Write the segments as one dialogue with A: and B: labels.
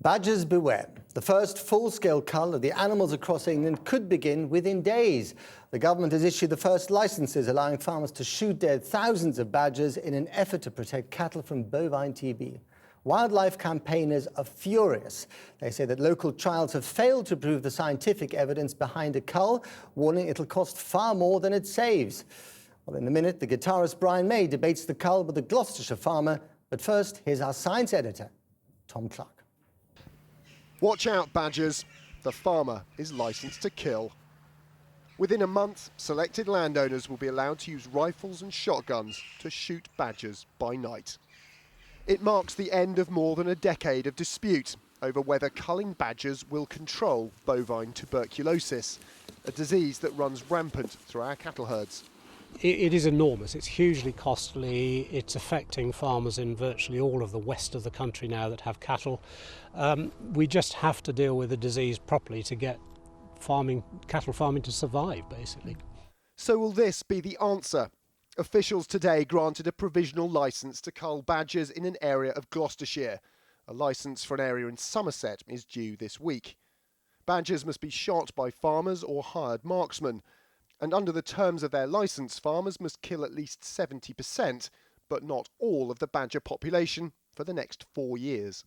A: Badgers beware. The first full-scale cull of the animals across England could begin within days. The government has issued the first licences allowing farmers to shoot dead thousands of badgers in an effort to protect cattle from bovine TB. Wildlife campaigners are furious. They say that local trials have failed to prove the scientific evidence behind a cull, warning it'll cost far more than it saves. Well, in a minute, the guitarist Brian May debates the cull with a Gloucestershire farmer. But first, here's our science editor, Tom Clark.
B: Watch out, badgers. The farmer is licensed to kill. Within a month, selected landowners will be allowed to use rifles and shotguns to shoot badgers by night. It marks the end of more than a decade of dispute over whether culling badgers will control bovine tuberculosis, a disease that runs rampant through our cattle herds.
C: It is enormous. It's hugely costly. It's affecting farmers in virtually all of the west of the country now that have cattle. We just have to deal with the disease properly to get cattle farming to survive, basically.
B: So will this be the answer? Officials today granted a provisional licence to cull badgers in an area of Gloucestershire. A licence for an area in Somerset is due this week. Badgers must be shot by farmers or hired marksmen. And under the terms of their licence, farmers must kill at least 70%, but not all of the badger population for the next 4 years.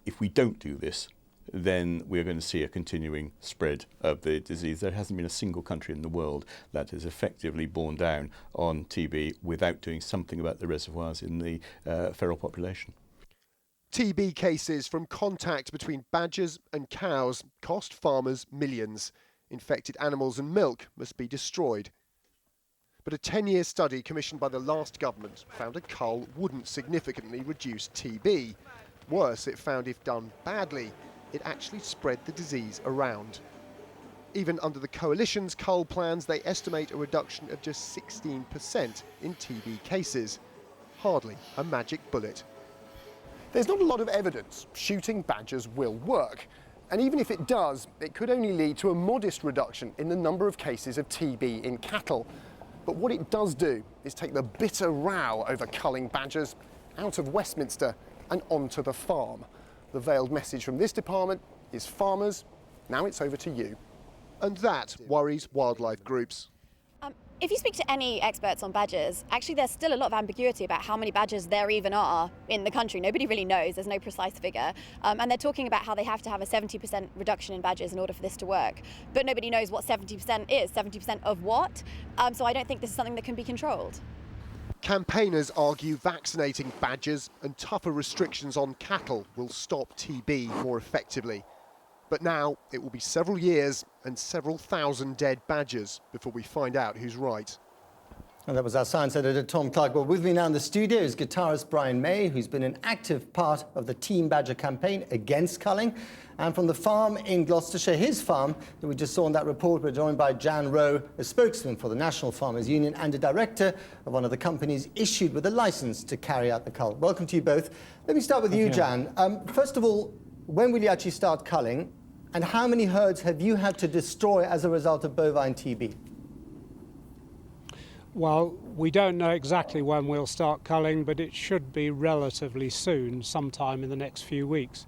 D: If we don't do this, then we're going to see a continuing spread of the disease. There hasn't been a single country in the world that has effectively borne down on TB without doing something about the reservoirs in the feral population.
B: TB cases from contact between badgers and cows cost farmers millions. Infected animals and milk must be destroyed. But a 10-year study commissioned by the last government found a cull wouldn't significantly reduce TB. Worse, it found if done badly, it actually spread the disease around. Even under the coalition's cull plans, they estimate a reduction of just 16% in TB cases. Hardly a magic bullet. There's not a lot of evidence shooting badgers will work. And even if it does, it could only lead to a modest reduction in the number of cases of TB in cattle. But what it does do is take the bitter row over culling badgers out of Westminster and onto the farm. The veiled message from this department is farmers, now it's over to you. And that worries wildlife groups.
E: If you speak to any experts on badgers, actually there's still a lot of ambiguity about how many badgers there even are in the country. Nobody really knows, there's no precise figure. And they're talking about how they have to have a 70% reduction in badgers in order for this to work. But nobody knows what 70% is. 70% of what? So I don't think this is something that can be controlled.
B: Campaigners argue vaccinating badgers and tougher restrictions on cattle will stop TB more effectively. But now it will be several years and several thousand dead badgers before we find out who's right.
A: And that was our science editor, Tom Clark. Well, with me now in the studio is guitarist Brian May, who's been an active part of the Team Badger campaign against culling. And from the farm in Gloucestershire, his farm, that we just saw in that report, we're joined by Jan Rowe, a spokesman for the National Farmers Union and a director of one of the companies issued with a licence to carry out the cull. Welcome to you both. Let me start with you, Jan. First of all, when will you actually start culling? And how many herds have you had to destroy as a result of bovine TB?
C: Well, we don't know exactly when we'll start culling, but it should be relatively soon, sometime in the next few weeks.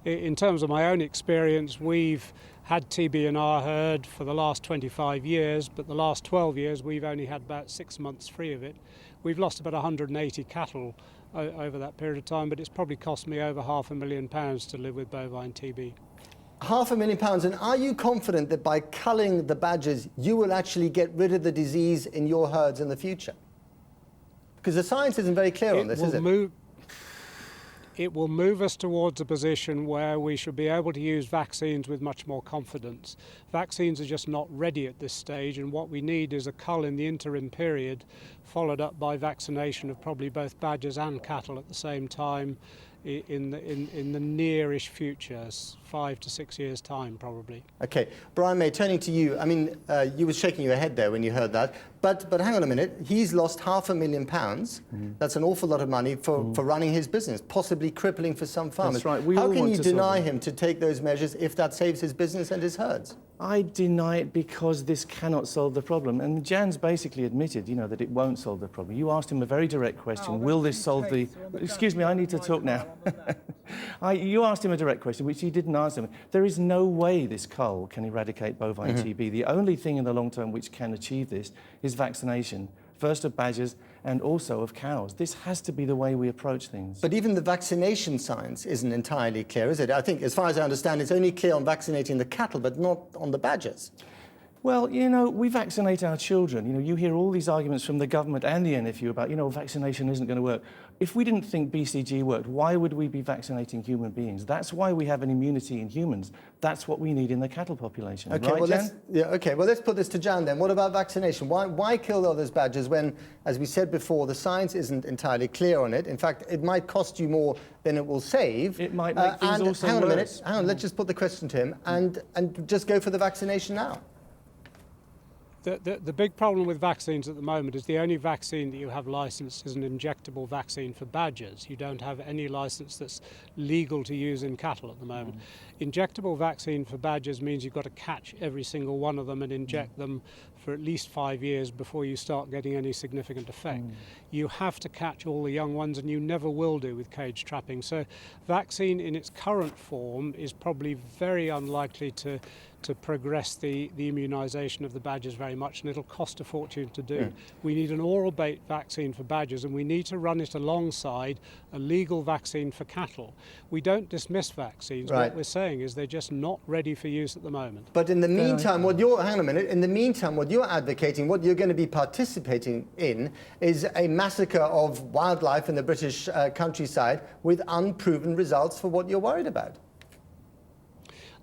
C: In terms of my own experience, we've had TB in our herd for the last 25 years, but the last 12 years we've only had about 6 months free of it. We've lost about 180 cattle over that period of time, but it's probably cost me over £500,000 to live with bovine TB.
A: £500,000, and are you confident that by culling the badgers you will actually get rid of the disease in your herds in the future? Because the science isn't very clear on this, is it?
C: It will move us towards a position where we should be able to use vaccines with much more confidence. Vaccines are just not ready at this stage, and what we need is a cull in the interim period, followed up by vaccination of probably both badgers and cattle at the same time in the nearish future, 5 to 6 years' time, probably.
A: Okay, Brian May, turning to you. I mean, you were shaking your head there when you heard that, but hang on a minute. He's lost £500,000. That's an awful lot of money for running his business, possibly crippling for some farmers.
F: That's right.
A: How can you deny him to take those measures if that saves his business and his herds?
F: I deny it because this cannot solve the problem. And Jan's basically admitted, you know, that it won't solve the problem. You asked him a very direct question, will this solve the... Excuse me, I need to talk now. You asked him a direct question, which he didn't answer me. There is no way this cull can eradicate bovine TB. The only thing in the long term which can achieve this is vaccination, first of badgers and also of cows. This has to be the way we approach things.
A: But even the vaccination science isn't entirely clear, is it? I think, as far as I understand, it's only clear on vaccinating the cattle, but not on the badgers.
F: Well, you know, we vaccinate our children. You know, you hear all these arguments from the government and the NFU about, you know, vaccination isn't going to work. If we didn't think BCG worked, why would we be vaccinating human beings? That's why we have an immunity in humans. That's what we need in the cattle population.
A: Okay,
F: right,
A: well,
F: Jan?
A: let's put this to Jan then. What about vaccination? Why kill all those badgers when, as we said before, the science isn't entirely clear on it? In fact, it might cost you more than it will save.
F: It might make things also
A: hang on a minute.
F: worse.
A: Hang on, let's just put the question to him and just go for the vaccination now.
C: The big problem with vaccines at the moment is the only vaccine that you have licensed is an injectable vaccine for badgers. You don't have any license that's legal to use in cattle at the moment. Injectable vaccine for badgers means you've got to catch every single one of them and inject them for at least 5 years before you start getting any significant effect. You have to catch all the young ones, and you never will do with cage trapping. So vaccine in its current form is probably very unlikely to progress the immunisation of the badgers very much, and it'll cost a fortune to do. We need an oral bait vaccine for badgers, and we need to run it alongside a legal vaccine for cattle. We don't dismiss vaccines.
A: Right.
C: What we're saying is they're just not ready for use at the moment.
A: But in the meantime, hang on a minute, in the meantime, what you're advocating, what you're going to be participating in, is a massacre of wildlife in the British countryside with unproven results for what you're worried about.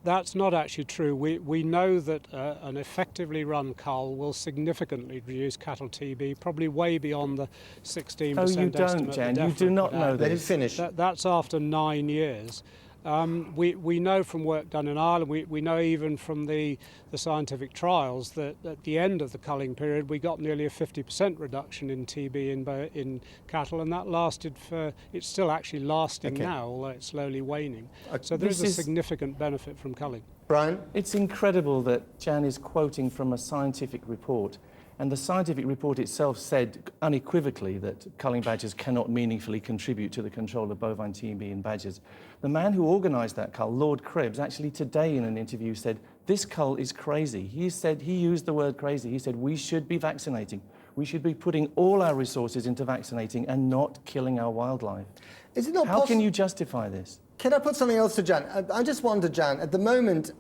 C: That's not actually true. We know that an effectively run cull will significantly reduce cattle TB, probably way beyond the 16%
F: Oh, you don't,
C: estimate.
F: Jan. You do not know
A: Let it
F: this.
A: finish.
C: That's after 9 years. We know from work done in Ireland, we know even from the scientific trials that at the end of the culling period we got nearly a 50% reduction in TB in cattle, and that lasted for, it's still actually lasting now, although it's slowly waning. So there is a significant benefit from culling.
A: Brian?
F: It's incredible that Jan is quoting from a scientific report. And the scientific report itself said unequivocally that culling badgers cannot meaningfully contribute to the control of bovine TB in badgers. The man who organised that cull, Lord Krebs, actually today in an interview said, this cull is crazy. He used the word crazy. He said, we should be vaccinating. We should be putting all our resources into vaccinating and not killing our wildlife.
A: Is it not
F: How can you justify this?
A: Can I put something else to Jan? I just wonder, Jan, at the moment,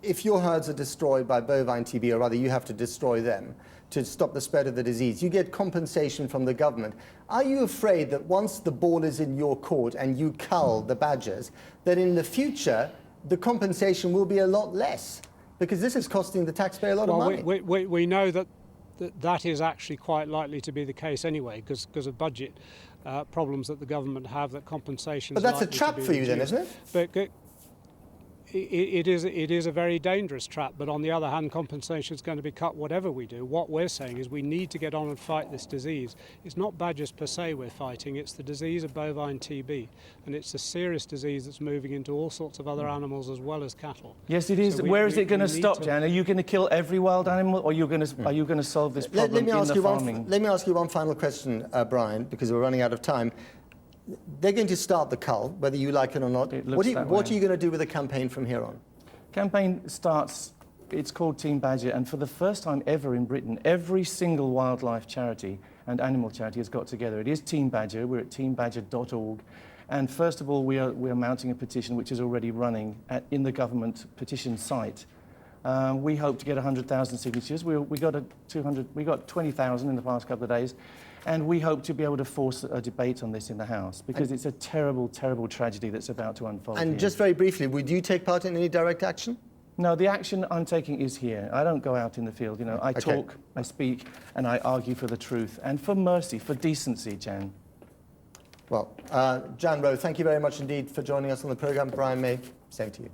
A: if your herds are destroyed by bovine TB, or rather you have to destroy them to stop the spread of the disease, you get compensation from the government. Are you afraid that once the ball is in your court and you cull the badgers, that in the future the compensation will be a lot less? Because this is costing the taxpayer a lot of money.
C: We know that is actually quite likely to be the case anyway, because of budget problems that the government have, that compensation.
A: But that's a trap for you then, isn't it?
C: But it is a very dangerous trap, but on the other hand, compensation is going to be cut whatever we do. What we're saying is we need to get on and fight this disease. It's not badgers per se we're fighting, it's the disease of bovine TB, and it's a serious disease that's moving into all sorts of other animals as well as cattle.
F: Yes, it is.
C: So
F: Where is it going to stop, Jan? Are you going to kill every wild animal, or are you going to solve this problem in the farming?
A: Let me ask you one final question, Brian, because we're running out of time. They're going to start the cull, whether you like it or not. What are you going to do with the campaign from here on?
F: Campaign starts, it's called Team Badger, and for the first time ever in Britain, every single wildlife charity and animal charity has got together. It is Team Badger. We're at teambadger.org. And first of all, we are mounting a petition which is already running in the government petition site. We hope to get 100,000 signatures. We got 20,000 in the past couple of days. And we hope to be able to force a debate on this in the House, because it's a terrible, terrible tragedy that's about to unfold.
A: And
F: here.
A: just very briefly, would you take part in any direct action?
F: No, the action I'm taking is here. I don't go out in the field. You know, I talk, I speak, and I argue for the truth and for mercy, for decency, Jan.
A: Well, Jan Rowe, thank you very much indeed for joining us on the programme. Brian May, same to you.